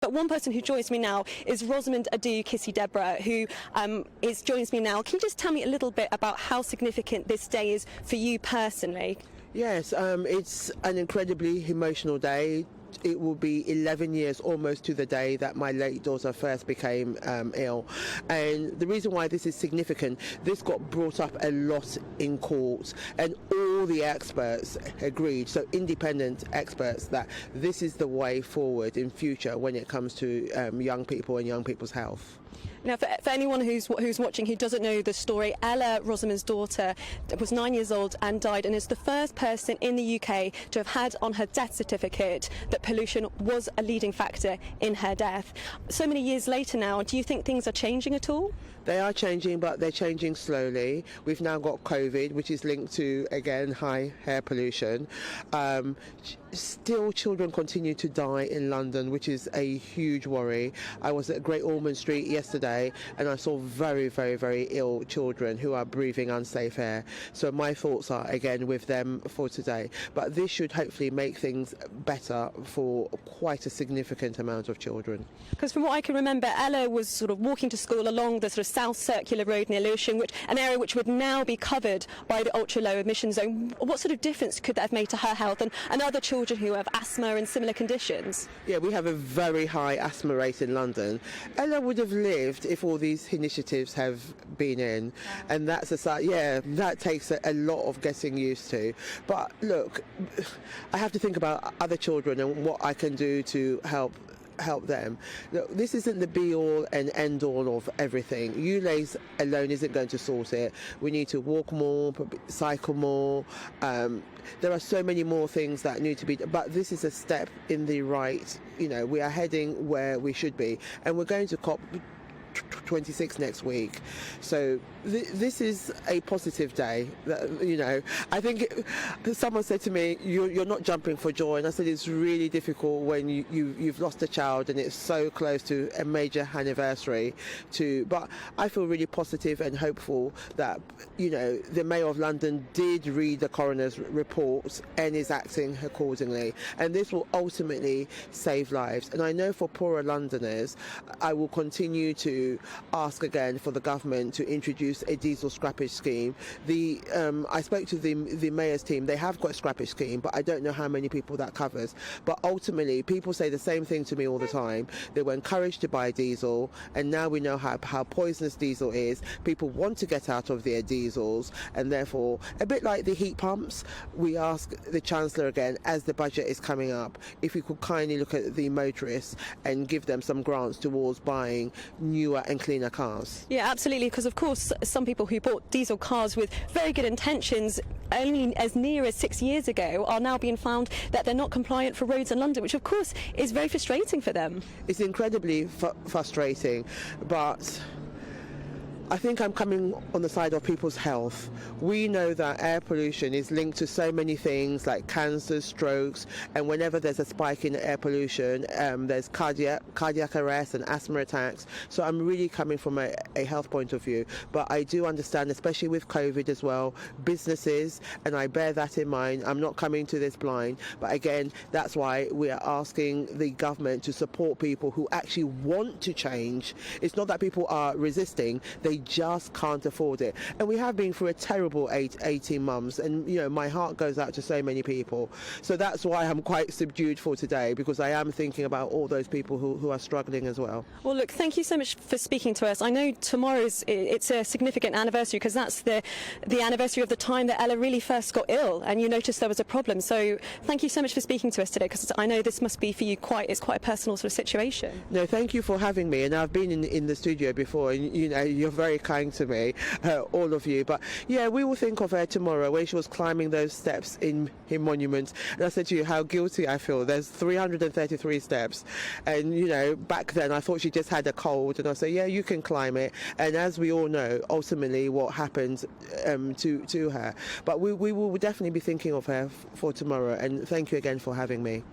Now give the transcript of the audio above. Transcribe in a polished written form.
But one person who joins me now is Rosamond Adu Kissy Deborah, who joins me now. Can you just tell me a little bit about how significant this day is for you personally? Yes, it's an incredibly emotional day. It will be 11 years almost to the day that my late daughter first became ill. And the reason why this is significant, this got brought up a lot in court, and all the experts agreed, so independent experts, that this is the way forward in future when it comes to young people and young people's health. Now, for anyone who's watching who doesn't know the story, Ella, Rosamond's daughter, was 9 years old and died, and is the first person in the UK to have had on her death certificate that pollution was a leading factor in her death. So many years later now, do you think things are changing at all? They are changing, but they're changing slowly. We've now got COVID, which is linked to, again, high air pollution. Still, children continue to die in London, which is a huge worry. I was at Great Ormond Street yesterday, and I saw very, very, very ill children who are breathing unsafe air. So my thoughts are, again, with them for today. But this should hopefully make things better for quite a significant amount of children. Because from what I can remember, Ella was sort of walking to school along the sort of South Circular Road near Lewisham, an area which would now be covered by the ultra-low emission zone. What sort of difference could that have made to her health and other children who have asthma and similar conditions? Yeah, we have a very high asthma rate in London. Ella would have lived if all these initiatives have been in, and that takes a lot of getting used to. But look, I have to think about other children and what I can do to help them. Look, this isn't the be-all and end-all of everything. ULEZ alone isn't going to sort it. We need to walk more, cycle more. There are so many more things that need to be done, but this is a step in the right. We are heading where we should be, and we're going to COP26 next week. So this is a positive day. I think someone said to me, you're not jumping for joy, and I said it's really difficult when you've lost a child and it's so close to a major anniversary but I feel really positive and hopeful that the Mayor of London did read the coroner's report and is acting accordingly, and this will ultimately save lives. And I know for poorer Londoners, I will continue to ask again for the government to introduce a diesel scrappage scheme. I spoke to the mayor's team. They have got a scrappage scheme, but I don't know how many people that covers. But ultimately, people say the same thing to me all the time. They were encouraged to buy diesel, and now we know how poisonous diesel is. People want to get out of their diesels, and therefore, a bit like the heat pumps, we ask the Chancellor again, as the budget is coming up, if we could kindly look at the motorists and give them some grants towards buying newer and cleaner cars. Yeah, absolutely, because of course some people who bought diesel cars with very good intentions only as near as 6 years ago are now being found that they're not compliant for roads in London, which of course is very frustrating for them. It's incredibly frustrating, but I think I'm coming on the side of people's health. We know that air pollution is linked to so many things like cancer, strokes, and whenever there's a spike in air pollution, there's cardiac arrest and asthma attacks. So I'm really coming from a health point of view. But I do understand, especially with COVID as well, businesses, and I bear that in mind. I'm not coming to this blind. But again, that's why we are asking the government to support people who actually want to change. It's not that people are resisting. They just can't afford it, and we have been through a terrible 18 months, and my heart goes out to so many people. So that's why I'm quite subdued for today, because I am thinking about all those people who are struggling as well. Well, look, thank you so much for speaking to us. I know tomorrow's it's a significant anniversary, because that's the anniversary of the time that Ella really first got ill and you noticed there was a problem. So thank you so much for speaking to us today, because I know this must be for you quite a personal sort of situation. No, thank you for having me, and I've been in the studio before, and you're very kind to me, all of you. But yeah, we will think of her tomorrow when she was climbing those steps in Monument, and I said to you how guilty I feel. There's 333 steps, and back then I thought she just had a cold, and I said, yeah, you can climb it. And as we all know, ultimately what happened to her. But we will definitely be thinking of her for tomorrow, and thank you again for having me.